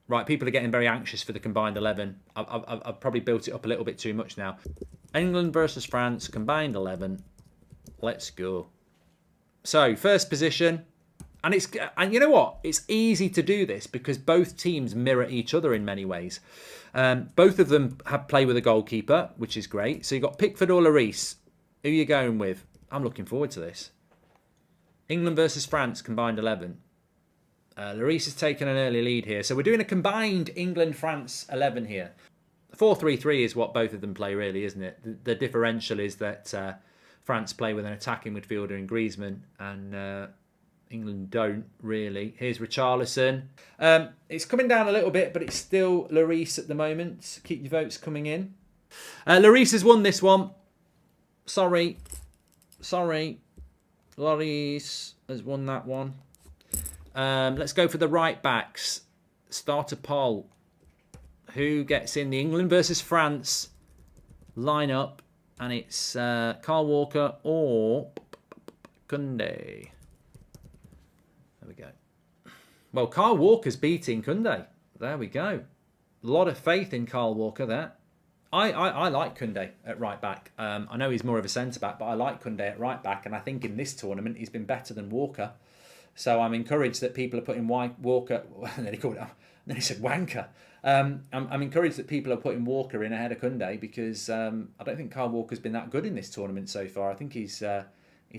Right, people are getting very anxious for the combined 11. I've probably built it up a little bit too much now. England versus France, combined 11. Let's go. So, first position. And you know what? It's easy to do this because both teams mirror each other in many ways. Both of them have play with a goalkeeper, which is great. So you've got Pickford or Lloris. Who are you going with? I'm looking forward to this. England versus France, combined 11. Lloris has taken an early lead here. So we're doing a combined England-France 11 here. 4-3-3 is what both of them play, really, isn't it? The differential is that France play with an attacking midfielder in Griezmann, and England don't, really. Here's Richarlison. It's coming down a little bit, but it's still Lloris at the moment. Keep your votes coming in. Lloris has won this one. Sorry. Lloris has won that one. Let's go for the right backs. Start a poll. Who gets in the England versus France lineup? And it's Kyle Walker or Koundé. There we go. Well, Kyle Walker's beating Koundé. There we go. A lot of faith in Kyle Walker there. I like Koundé at right back. I know he's more of a centre back, but I like Koundé at right back, and I think in this tournament he's been better than Walker. So I'm encouraged that people are putting Walker. Then he said wanker. I'm encouraged that people are putting Walker in ahead of Koundé because I don't think Kyle Walker's been that good in this tournament so far. I think he's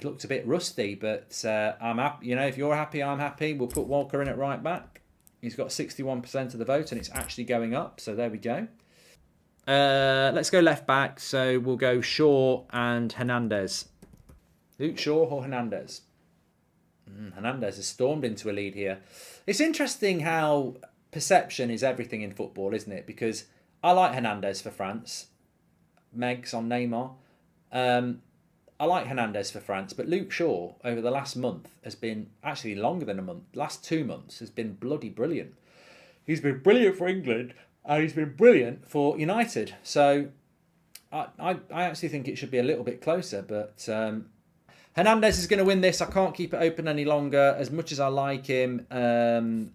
looked a bit rusty, but I'm happy. You know, if you're happy, I'm happy. We'll put Walker in at right back. He's got 61% of the vote, and it's actually going up. So there we go. Let's go left back. So we'll go Shaw and Hernandez. Luke Shaw or Hernandez? Hernandez has stormed into a lead here. It's interesting how perception is everything in football, isn't it? Because I like Hernandez for France. Megs on Neymar. I like Hernandez for France, but Luke Shaw over the last month has been, actually longer than a month, last 2 months, has been bloody brilliant. He's been brilliant for England and he's been brilliant for United. So I actually think it should be a little bit closer, but Hernandez is going to win this. I can't keep it open any longer. As much as I like him,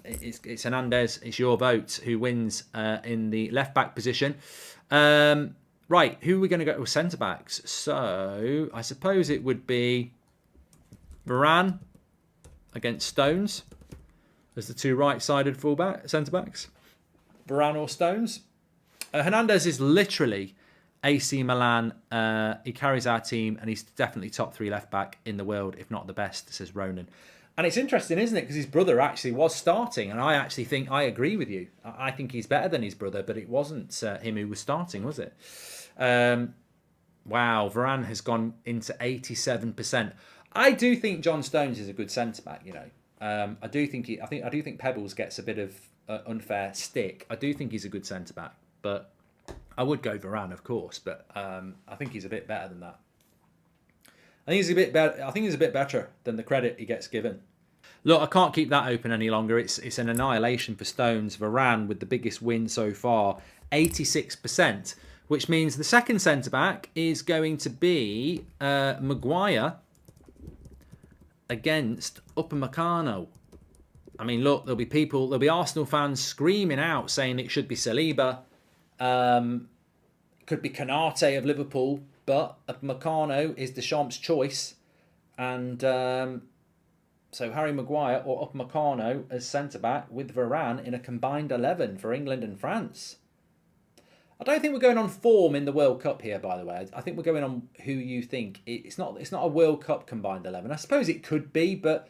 it's Hernandez. It's your vote who wins in the left-back position. Right, who are we going to go with centre-backs? So, I suppose it would be Varane against Stones as the two right-sided centre-backs. Varane or Stones. Hernandez is literally AC Milan. He carries our team and he's definitely top 3 left back in the world, if not the best, says Ronan. And it's interesting, isn't it? Because his brother actually was starting, and I actually think I agree with you. I think he's better than his brother, but it wasn't him who was starting, was it? Wow, Varane has gone into 87%. I do think John Stones is a good centre back. You know, I do think Pebbles gets a bit of unfair stick. I do think he's a good centre back, but I would go Varane, of course, but I think he's a bit better than that. I think he's a bit better than the credit he gets given. Look, I can't keep that open any longer. It's an annihilation for Stones. Varane with the biggest win so far, 86%, which means the second centre-back is going to be Maguire against Upamecano. I mean, look, there'll be Arsenal fans screaming out saying it should be Saliba. Could be Canate of Liverpool, but Upamecano is Deschamps' choice, and so Harry Maguire or Upamecano as centre back with Varane in a combined 11 for England and France. I don't think we're going on form in the World Cup here, by the way. I think we're going on who you think. It's not a World Cup combined 11. I suppose it could be, but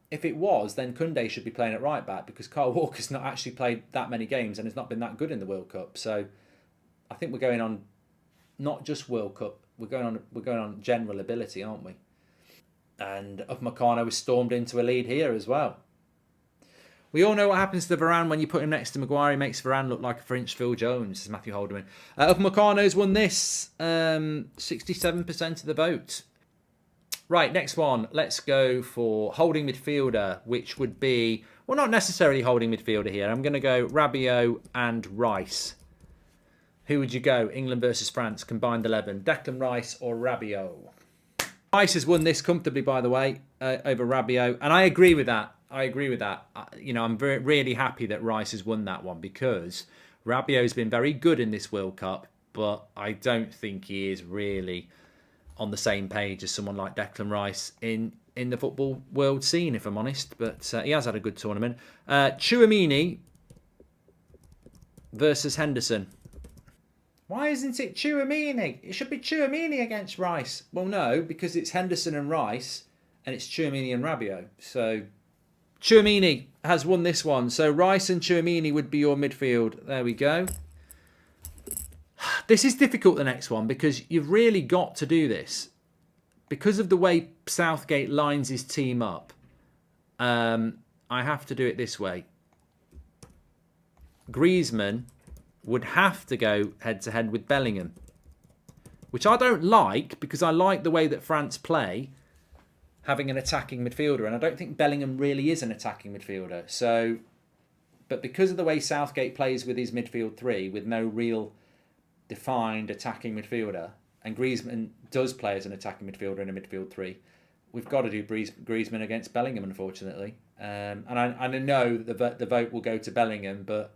if it was, then Koundé should be playing at right back because Kyle Walker's not actually played that many games and has not been that good in the World Cup. So I think we're going on not just World Cup. We're going on general ability, aren't we? And Upamecano has stormed into a lead here as well. We all know what happens to Varane when you put him next to Maguire. He makes Varane look like a French Phil Jones, says Matthew Holderman. Upamecano's won this. 67% of the vote. Right, next one. Let's go for holding midfielder, which would be, well, not necessarily holding midfielder here. I'm going to go Rabiot and Rice. Who would you go? England versus France, combined 11. Declan Rice or Rabiot? Rice has won this comfortably, by the way, over Rabiot. And I agree with that. I agree with that. You know, I'm really happy that Rice has won that one because Rabiot's been very good in this World Cup, but I don't think he is really on the same page as someone like Declan Rice in the football world scene, if I'm honest. But he has had a good tournament. Tchouaméni versus Henderson. Why isn't it Tchouaméni? It should be Tchouaméni against Rice. Well, no, because it's Henderson and Rice, and it's Tchouaméni and Rabiot. So Tchouaméni has won this one. So Rice and Tchouaméni would be your midfield. There we go. This is difficult, the next one, because you've really got to do this. Because of the way Southgate lines his team up, I have to do it this way. Griezmann would have to go head-to-head with Bellingham, which I don't like because I like the way that France play, having an attacking midfielder, and I don't think Bellingham really is an attacking midfielder. So, but because of the way Southgate plays with his midfield three, with no real defined attacking midfielder, and Griezmann does play as an attacking midfielder in a midfield three, we've got to do Griezmann against Bellingham, unfortunately. And I know that the vote will go to Bellingham, but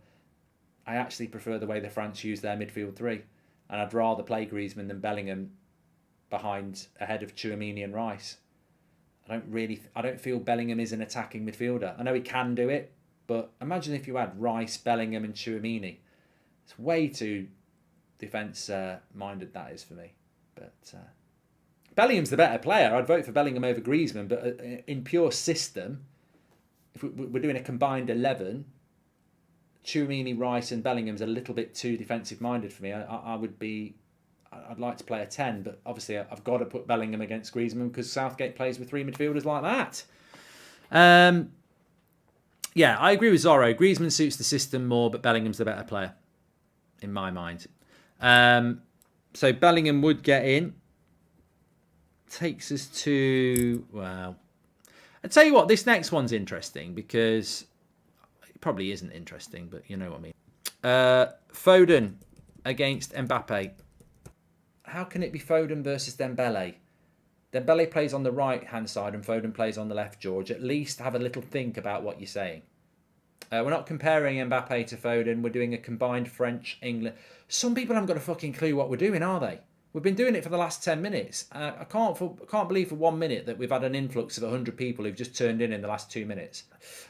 I actually prefer the way the France use their midfield three, and I'd rather play Griezmann than Bellingham ahead of Tchouaméni and Rice. I don't feel Bellingham is an attacking midfielder. I know he can do it, but imagine if you had Rice, Bellingham, and Tchouaméni. It's way too defence minded, that is, for me. But Bellingham's the better player. I'd vote for Bellingham over Griezmann, but in pure system, if we're doing a combined 11. Tchouaméni, Rice and Bellingham's a little bit too defensive minded for me. I'd like to play a 10, but obviously I've got to put Bellingham against Griezmann because Southgate plays with three midfielders like that. Yeah, I agree with Zorro. Griezmann suits the system more, but Bellingham's the better player in my mind. So Bellingham would get in. Takes us to, well, I'll tell you what, this next one's interesting because it probably isn't interesting, but you know what I mean. Foden against Mbappe. How can it be Foden versus Dembele? Dembele plays on the right-hand side and Foden plays on the left, George. At least have a little think about what you're saying. We're not comparing Mbappe to Foden. We're doing a combined French-England. Some people haven't got a fucking clue what we're doing, are they? We've been doing it for the last 10 minutes. I can't believe for 1 minute that we've had an influx of 100 people who've just turned in the last 2 minutes.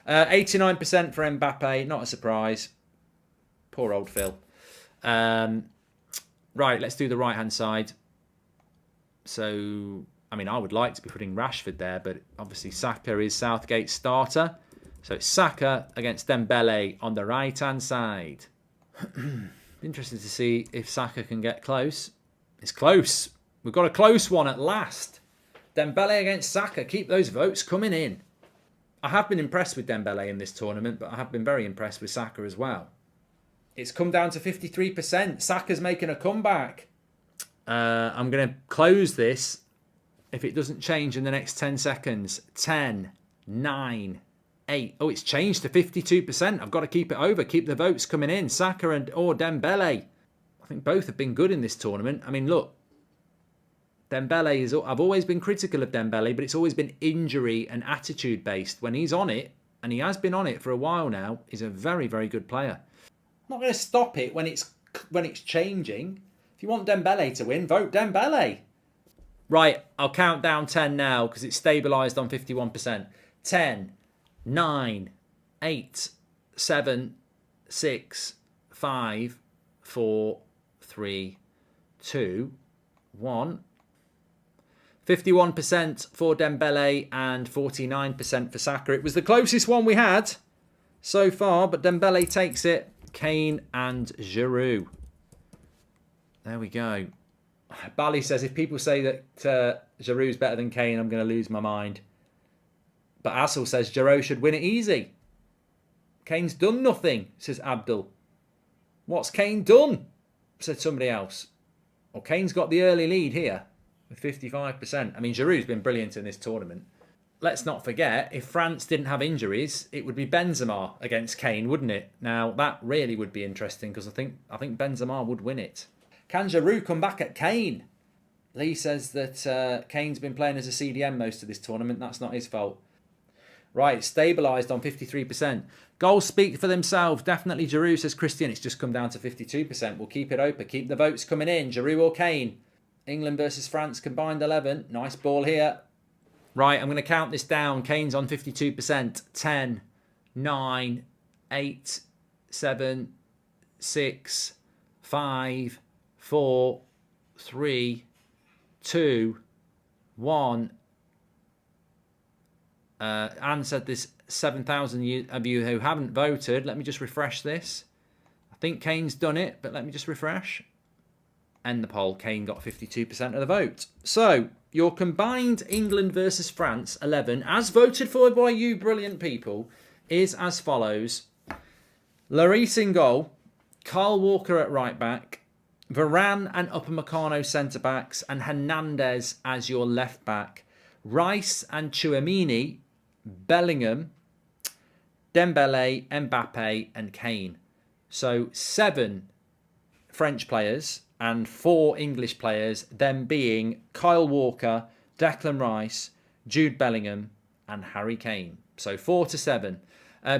89% for Mbappe. Not a surprise. Poor old Phil. Right, let's do the right-hand side. So, I mean, I would like to be putting Rashford there, but obviously Saka is Southgate's starter. So it's Saka against Dembele on the right-hand side. Interesting to see if Saka can get close. It's close. We've got a close one at last. Dembele against Saka. Keep those votes coming in. I have been impressed with Dembele in this tournament, but I have been very impressed with Saka as well. It's come down to 53%. Saka's making a comeback. I'm going to close this if it doesn't change in the next 10 seconds. 10, 9, 8. Oh, it's changed to 52%. I've got to keep it over. Keep the votes coming in. Saka or Dembele. I think both have been good in this tournament. I mean, look. Dembele is... I've always been critical of Dembele, but it's always been injury and attitude based. When he's on it, and he has been on it for a while now, he's a very, very good player. I'm not going to stop it when it's changing. If you want Dembele to win, vote Dembele. Right, I'll count down 10 now because it's stabilised on 51%. 10, 9, 8, 7, 6, 5, 4, 3, 2, 1. 51% for Dembele and 49% for Saka. It was the closest one we had so far, but Dembele takes it. Kane and Giroud. There we go. Bally says, if people say that Giroud's better than Kane, I'm going to lose my mind. But Assel says Giroud should win it easy. Kane's done nothing, says Abdul. What's Kane done? Said somebody else. Well, Kane's got the early lead here with 55%. I mean, Giroud's been brilliant in this tournament. Let's not forget, if France didn't have injuries, it would be Benzema against Kane, wouldn't it? Now, that really would be interesting because I think Benzema would win it. Can Giroud come back at Kane? Lee says that Kane's been playing as a CDM most of this tournament. That's not his fault. Right, stabilised on 53%. Goals speak for themselves. Definitely Giroud, says Christian. It's just come down to 52%. We'll keep it open. Keep the votes coming in. Giroud or Kane? England versus France, combined 11. Nice ball here. Right, I'm going to count this down. Kane's on 52%. 10, 9, 8, 7, 6, 5, 4, 3, 2, 1. Anne said there's 7,000 of you who haven't voted. Let me just refresh this. I think Kane's done it, but let me just refresh. End the poll. Kane got 52% of the vote. So, your combined England versus France 11, as voted for by you brilliant people, is as follows. Lloris in goal, Kyle Walker at right back, Varane and Upamecano centre backs, and Hernandez as your left back. Rice and Tchouaméni, Bellingham, Dembele, Mbappe, and Kane. So 7 French players and 4 English players, them being Kyle Walker, Declan Rice, Jude Bellingham, and Harry Kane. So 4 to 7.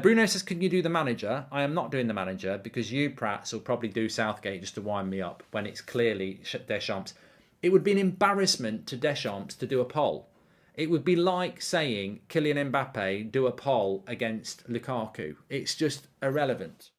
Bruno says, can you do the manager? I am not doing the manager because you, Prats, will probably do Southgate just to wind me up when it's clearly Deschamps. It would be an embarrassment to Deschamps to do a poll. It would be like saying Kylian Mbappe do a poll against Lukaku. It's just irrelevant.